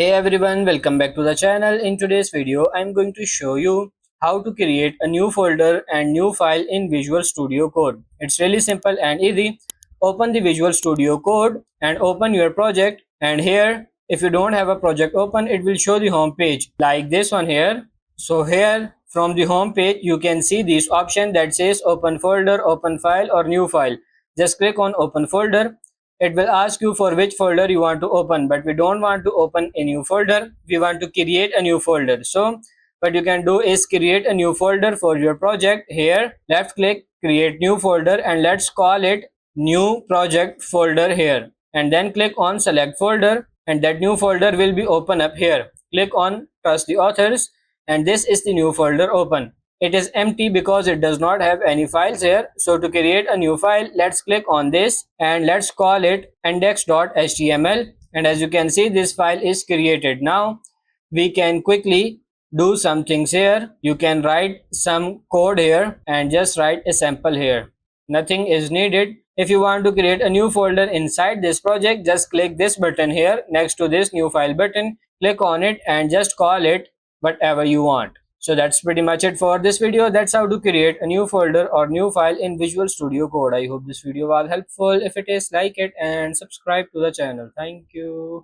Hey everyone, welcome back to the channel. In today's video, I'm going to show you how to create a new folder and new file in Visual Studio Code. It's really simple and easy. Open the Visual Studio Code and open your project. And here, if you don't have a project open, it will show the home page like this one here. So here from the home page, you can see this option that says open folder, open file or new file. Just click on open folder. It will ask you for which folder you want to open, but we don't want to open a new folder. We want to create a new folder. So what you can do is create a new folder for your project. Here left click, create new folder, and let's call it new project folder here, and then click on select folder, and that new folder will be open up here. Click on trust the authors, and this is the new folder open. It is empty because it does not have any files here. So to create a new file, let's click on this and let's call it index.html. And as you can see, this file is created. Now we can quickly do some things here. You can write some code here and just write a sample here. Nothing is needed. If you want to create a new folder inside this project, just click this button here next to this new file button. Click on it and just call it whatever you want. So that's pretty much it for this video. That's how to create a new folder or new file in Visual Studio Code. I hope this video was helpful. If it is, like it and subscribe to the channel. Thank you.